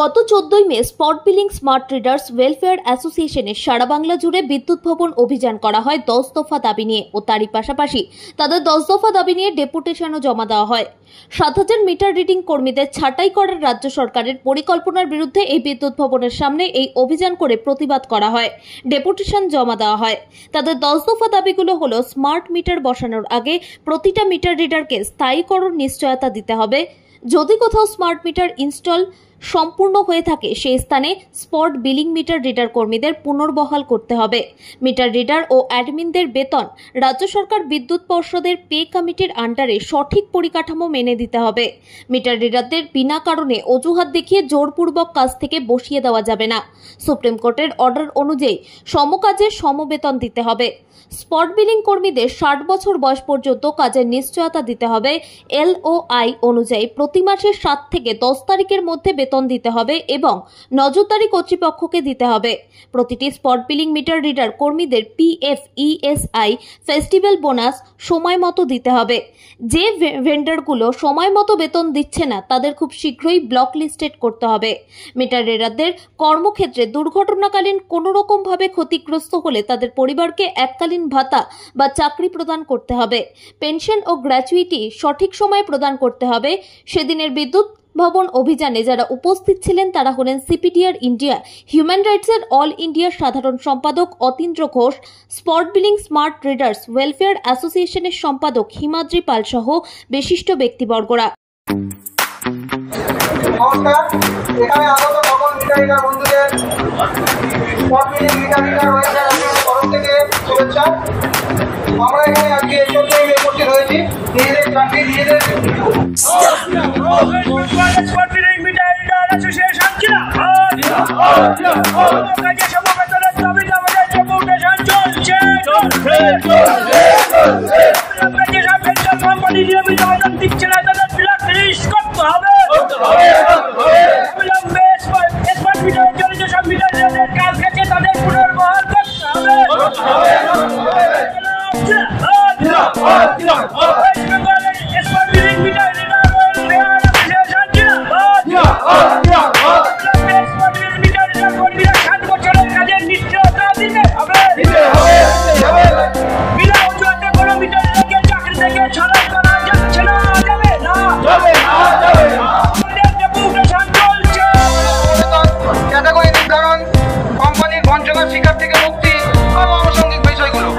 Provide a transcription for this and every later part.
গত 14 মে spot billing smart readers welfare অ্যাসোসিয়েশনের সারা বাংলা জুড়ে বিদ্যুৎ ভবন অভিযান করা হয় 10 দফা দাবি নিয়ে ও তারই পাশাপাশি তাদের 10 দফা দাবি নিয়ে ডেপুটেশনও জমা দেওয়া হয়। 7000 মিটার রিডিং কর্মীদের ছাঁটাই করার রাজ্য সরকারের পরিকল্পনার বিরুদ্ধে এই বিদ্যুৎ ভবনের সামনে এই অভিযান করে প্রতিবাদ করা হয়, ডেপুটেশন জমা দেওয়া হয়। তাদের 10 দফা দাবিগুলো হলো স্মার্ট মিটার বসানোর আগে প্রতিটা মিটার রিডারকে স্থায়ীকরণ নিশ্চয়তা দিতে হবে। যদি কোথাও স্মার্ট মিটার ইনস্টল সম্পূর্ণ হয়ে থাকে সেই স্থানে স্পট বিলিং মিটার রিডার কর্মীদের পুনর্বহাল করতে হবে। মিটার রিডার ও অ্যাডমিনদের বেতন রাজ্য সরকার বিদ্যুৎ পর্ষদের পে কমিটির আন্ডারে সঠিক পরিকাঠামো মেনে দিতে হবে। মিটার রিডারদের বিনা কারণে অজুহাত দেখিয়ে জোরপূর্বক কাজ থেকে বসিয়ে দেওয়া যাবে না। সুপ্রিম কোর্টের অর্ডার অনুযায়ী সমকাজে সমবেতন দিতে হবে। স্পট বিলিং কর্মীদের 60 বছর বয়স পর্যন্ত কাজের নিশ্চয়তা দিতে হবে। LOI অনুযায়ী প্রতি মাসের 7 থেকে 10 তারিখের মধ্যে বেতন দিতে হবে এবং নজরদারি কর্তৃপক্ষকে দিতে হবে। প্রতিটি স্পট বিলিং মিটার রিডার কর্মীদের PF, ESI, ফেস্টিভ্যাল বোনাস সময় মতো দিতে হবে। যে ভেন্ডারগুলো সময় মতো বেতন দিচ্ছে না তাদের খুব শীঘ্রই ব্লক লিস্টেড করতে হবে। মিটার রিডারদের কর্মক্ষেত্রে দুর্ঘটনাকালীন কোনো রকম ভাবে ক্ষতিগ্রস্ত হলে তাদের পরিবারকে এককালীন ভাতা বা চাকরি প্রদান করতে হবে। পেনশন ও গ্র্যাচুইটি সঠিক সময়ে প্রদান করতে হবে। সেদিনের বিদ্যুৎ ভবন অভিযানে যারা উপস্থিত ছিলেন তারা হলেন CPTR ইন্ডিয়া হিউম্যান রাইটসের অল ইন্ডিয়ার সাধারণ সম্পাদক Atindra Ghosh, spot billing smart readers welfare অ্যাসোসিয়েশনের সম্পাদক হিমাদ্রি পাল সহ বিশিষ্ট ব্যক্তিবর্গরা। এখানে আগত সকল মিটার রিডার বন্ধুদের spot billing meter reader welfare অ্যাসোসিয়েশনের তরফ থেকে শুভেচ্ছা। আমরা এখানে আজকে 14 মে উপস্থিত হয়েছি নিজেদের চাকরি নিজেদের শিকার থেকে মুক্তি আরো আনুষঙ্গিক বিষয়গুলো,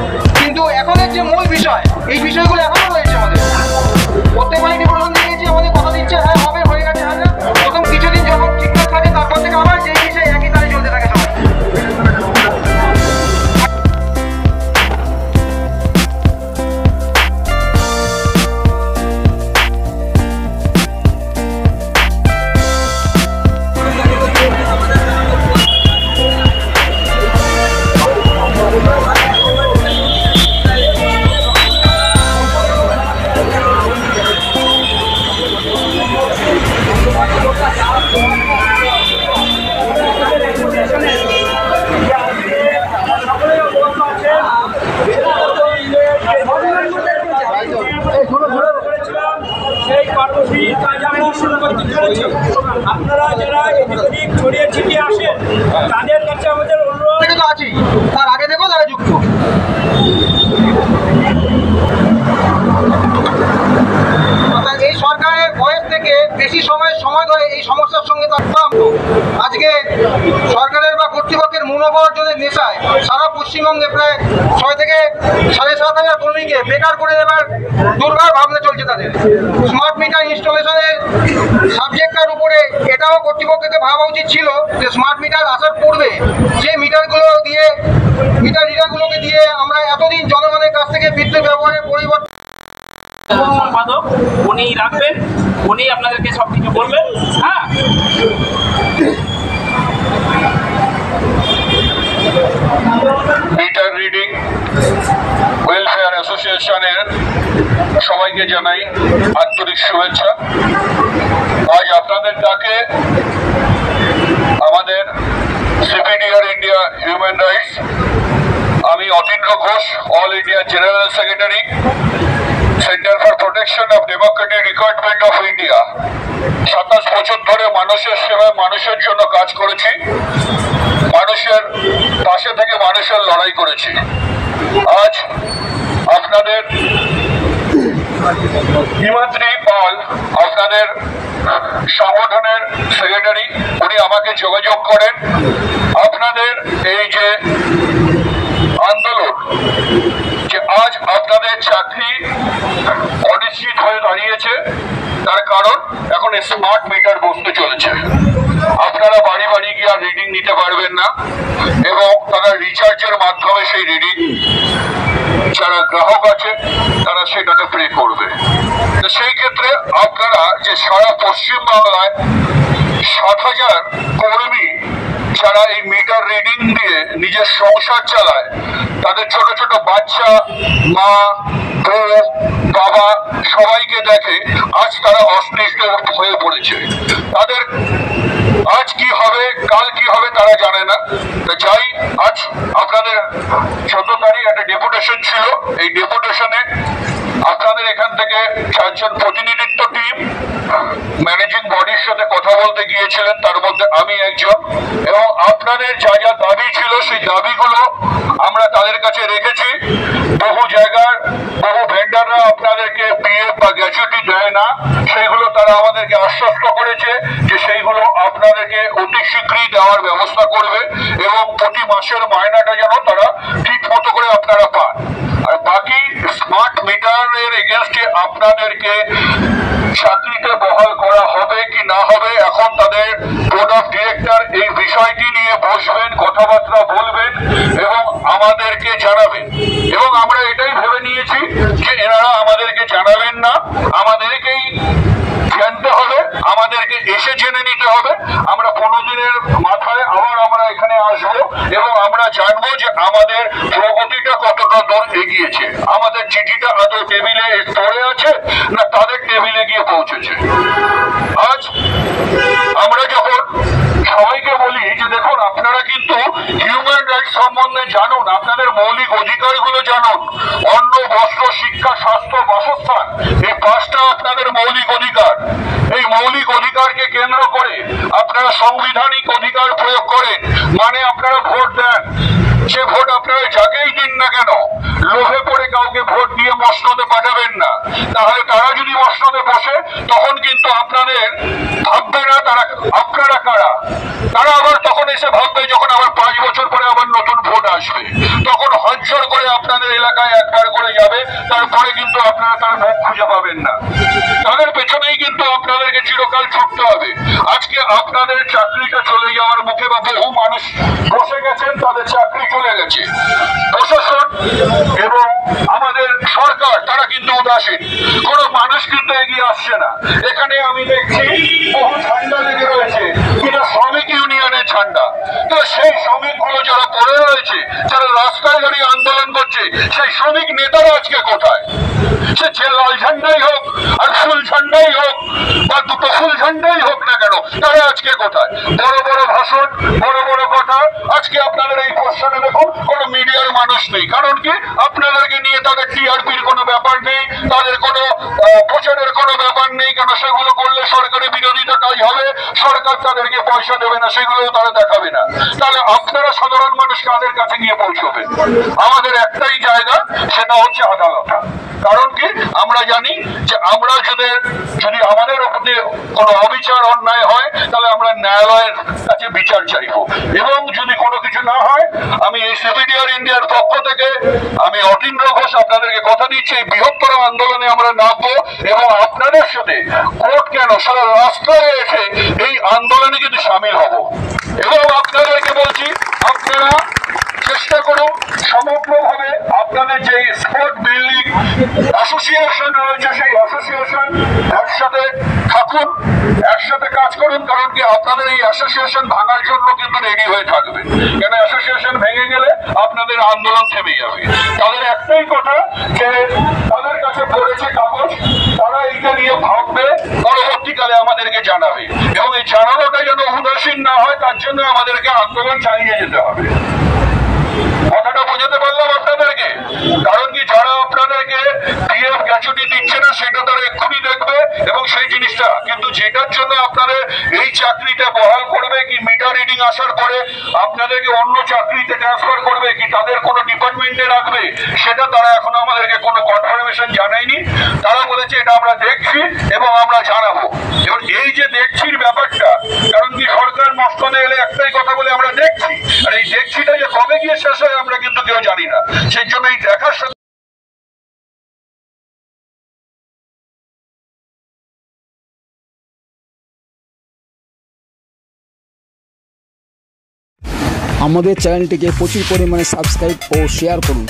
কিন্তু এখনের যে মূল বিষয় এই বিষয়গুলো এখনো রয়েছে। আমাদের প্রত্যেকবারই নিবন্ধন দিয়েছি, আমাদের কথা দিচ্ছে হ্যাঁ হবে, হয়ে গেছে, হ্যাঁ প্রথম কিছুদিন যখন ঠিকঠাক থাকে তারপর থেকে আবার যেই বিষয় একই তারে চলতে থাকে সবাই। আপনারা যারা এদিক ছড়িয়ে ছিটিয়ে আসেন তাদের কাছে আমাদের অনুরোধ তো আছেই, তার আগে দেখো তারা যুক্ত। এই সরকারের বয়স থেকে বেশি সময় ধরে এই সমস্যার সঙ্গে আজকে সরকারের বা কর্তৃপক্ষের মনোবর্জনের নেশায় সারা পশ্চিমবঙ্গে প্রায় 6 থেকে 7,500 কর্মীকে বেকার করে দেওয়ার দুর্বার ভাবনা চলছে তাদের। স্মার্ট মিটার ইনস্টলেশনের সাবজেক্টটার উপরে এটাও কর্তৃপক্ষকে ভাবা উচিত ছিল যে স্মার্ট মিটার আসার পূর্বে যে মিটার রিডারগুলোকে দিয়ে আমরা এতদিন জনগণের কাছ থেকে বিদ্যুৎ ব্যবহারের পরিবর্তন সম্পাদক উনি রাখবেন, উনি আপনাদেরকে সব কিছু বলবেন। হ্যাঁ, মিটার রিডিং ওয়েলফেয়ার অ্যাসোসিয়েশনের সবাইকে জানাই আন্তরিক শুভেচ্ছা। আজ আপনাদের ডাকে আমাদের সিপিডিআর ইন্ডিয়া হিউম্যান রাইটস, আমি Atindra Ghosh, all India general secretary, centre for protection of Democratic recruitment of India. 27 বছর ধরে মানুষের সেবায়, মানুষের জন্য কাজ করেছি, মানুষের পাশে থেকে মানুষের লড়াই করেছি। আজ আপনাদের হিমাদ্রি পাল, আপনাদের সংগঠনের সেক্রেটারি, উনি আমাকে যোগাযোগ করেন। আপনাদের এই যে আন্দোলন, যে আজ আপনাদের চাকরি অনিশ্চিত হয়ে দাঁড়িয়েছে, তার কারণ এখন স্মার্ট মিটার বসতে চলেছে। আপনারা বাড়ি বাড়ি গিয়ে আর রিডিং নিতে পারবেন না এবং তারা রিচার্জের মাধ্যমে সেই রিডিং যারা গ্রাহক আছে তারা সেটাকে পে করবে। তো সেই ক্ষেত্রে আপনারা যে সারা পশ্চিমবাংলায় 7,000 কর্মী যারা এই মিটার রিডিং দিয়ে নিজের সংসার চালায়, তাদের ছোট ছোট বাচ্চা, মা, বউ, বাবা সবাইকে দেখে আজ তারা অসন্তুষ্ট হয়ে পড়েছে। তাদের আজ কি হবে, কাল কি হবে তারা জানে না। তো যাই, আজ আপনাদের 14 তারিখ একটা ডেপুটেশন ছিল। এই ডেপুটেশনে আপনাদের এখান থেকে 4 জন প্রতিনিধিত্ব টিম ম্যানেজিং বডির সাথে কথা বলতে গিয়েছিলেন, তার মধ্যে আমি একজন। এবং আপনাদের যা যা দাবি ছিল সেই দাবিগুলো আমরা তাদের কাছে রেখেছি। বহু জায়গার বহু ভেন্ডাররা আপনাদেরকে পিএফ বা গ্র্যাচুইটি দেয় না, সেইগুলো তারা আমাদেরকে আশ্বস্ত করেছে যে সেইগুলো আপনাদেরকে অতি শীঘ্রই দেওয়ার ব্যবস্থা করবে এবং প্রতি মাসের মায়নাটা যেন তারা ঠিক মতো করে আপনারা পান। আর বাকি স্মার্ট মিটারের এগেনস্টে আপনাদেরকে চাকরিতে বহাল করা হবে কি না হবে, এখন তাদের বোর্ড অফ ডিরেক্টর এই বিষয়টি নিয়ে বসবেন, কথাবার্তা বলবেন এবং আমাদেরকে জানাবেন। এবং আমরা এটাই ভেবে নিয়েছি যে এনারা আমাদেরকে জানাবেন না, আমাদেরকেই জানতে হবে, আমাদেরকে এসে জেনে নিতে হবে। আমরা 15 দিনের মাথায় আবার আমরা এখানে আসবো এবং আমরা জানবো যে আমাদের প্রগতিটা কতটা দূর এগিয়েছে, আমাদের চিঠিটা আদৌ টেবিলে পড়ে আছে না তাদের টেবিলে গিয়ে পৌঁছেছে। আজ আমরা যখন সবাইকে বলি যে দেখুন, আপনারা কিন্তু হিউম্যান রাইটস সম্বন্ধে জানুন, আপনাদের মৌলিক অধিকারগুলো জানুন, অন্ন, বস্ত্র, শিক্ষা, স্বাস্থ্য, বাসস্থান, এই 5টা আপনাদের মৌলিক অধিকার। এই মৌলিক অধিকারকে কেন্দ্র করে আপনারা সাংবিধানিক অধিকার প্রয়োগ করেন, মানে আপনারা ভোট দেন। সে ভোট আপনারা যাকেই দিন না কেন, লোভে পড়ে কাউকে ভোট দিয়ে মসনদে পাঠাবেন না, তাহলে তারা যদি মসনদে বসে তখন কিন্তু আপনাদের ভাববে না তারা আপনারা কারা। তারা আবার তখন এসে ভাববে যখন আবার 5 বছর পরে আবার নতুন ভোট আসবে, তখন হজ্জর করে আপনাদের এলাকায় একবার করে যাবে, তারপরে কিন্তু আপনারা তার মুখ খুঁজে পাবেন না। তাদের পেছনেই কিন্তু আপনাদেরকে চিরকাল ছুটতে হবে। আজকে আপনাদের চাকরিটা চলে যাওয়ার মুখে বা বহু মানুষ বসে গেছেন, তাদের চাকরি চলে গেছে। প্রশাসন এবং আমাদের সরকার তারা কিন্তু উদাসীন, কোনো মানুষ কিন্তু এগিয়ে আসছে না। এখানে আমি দেখছি বহু ঝান্ডা লেগে রয়েছে, কিন্তু শ্রমিক ইউনিয়নের ঝান্ডা। তো সেই শ্রমিকগুলো যারা পড়ে রয়েছে, যারা রাস্তায় দাঁড়িয়ে আন্দোলন করছে, সেই শ্রমিক নেতারা আজকে কোথায়? সে যে লাল ঝান্ডাই হোক আর ফুল ঝান্ডাই হোক বা দুটো ফুল ঝান্ডাই হোক না কেন, তারা আজকে কোথায়? বড় বড় ভাষণ, বড় বড় কথা। আজকে আপনাদের এই কোশ্চেনে দেখুন কোনো মিডিয়ার মানুষ নেই, কারণ কি আপনাদেরকে নিয়ে তাদের টিআরপির কোনো ব্যাপার নেই, তাদের কোনো প্রচারের কোনো ব্যাপার নেই। কেন সেগুলো করলে সরকারের বিরোধিতা কাজ হবে, সরকার তাদেরকে পয়সা দেবে না, সেগুলোও তারা দেখাবে না। তাহলে আপনারা সাধারণ মানুষ কাদের কাছে গিয়ে পৌঁছবে? আমাদের একটাই জায়গা, সেটা হচ্ছে আদালত। কারণ কি আমরা জানি যে আমরা যদি আমাদের উপরে কোনো অবিচার অন্যায় হয় তাহলে আমরা ন্যায়ালয়ের কাছে বিচার চাইব। এবং যদি কোনো কিছু না হয়, আমি এই সিপিডিআর ইন্ডিয়ার পক্ষ থেকে আমি অতীন্দ্র ঘোষ আপনাদেরকে কথা দিচ্ছি, এই বৃহত্তর আন্দোলনে আমরা নামবো এবং আপনাদের সাথে কোর্ট কেন সারা রাস্তায় এসে এই আন্দোলনে কিন্তু সামিল হব। এবং আপনাদেরকে বলছি, আপনারা চেষ্টা করুন সমগ্রভাবে আপনাদের যে স্পট বিল্ডিং অ্যাসোসিয়েশন রয়েছে সেই অ্যাসোসিয়েশন একসাথে থাকুন, একসাথে কাজ করুন। কারণ কি আপনাদের এই অ্যাসোসিয়েশন ভাঙার জন্য কিন্তু রেডি হয়ে থাকবে, কেন অ্যাসোসিয়েশন ভেঙে গেলে আপনাদের আন্দোলন থেমে যাবে। তাদের একটাই কথা যে তাদের কাছে পড়েছে কাগজ, তারা এইটা নিয়ে ভাববে, পরবর্তীকালে আমাদেরকে জানাবে, এবং এই জানানোটা যেন উদাসীন না হয় তার জন্য আমাদেরকে আন্দোলন চালিয়ে যেতে হবে। কথাটা বোঝাতে পারলাম আপনাদেরকে? কারণ কি যারা আপনাদেরকে পিএফ গ্র্যাচুইটি দিচ্ছে না সেটা তারা এক্ষুনি দেখবে, এবং সেই জিনিসটা কিন্তু যেটার জন্য আপনাদের এই চাকরিটা বহাল করবে কি মিটার রিডিং আসার পরে আপনাদেরকে অন্য চাকরিতে ট্রান্সফার করবে কি তাদের কোনো ডিপার্টমেন্টে রাখবে, সেটা তারা এখনো আমাদেরকে কোনো কনফার্মেশন জানায়নি। তারা বলেছে এটা আমরা দেখছি এবং আমরা জানাবো। এবং এই যে দেখছির ব্যাপারটা, কারণ কি সরকার মস্তদে এলে একটাই কথা বলে আমরা দেখছি, আর এই দেখছিটা যে কবে গিয়ে শেষ হয় আমরা কিন্তু কেউ জানি না। সেই জন্য এই দেখার সাথে আমাদের চ্যানেলটিকে প্রচুর পরিমাণে সাবস্ক্রাইব ও শেয়ার করুন।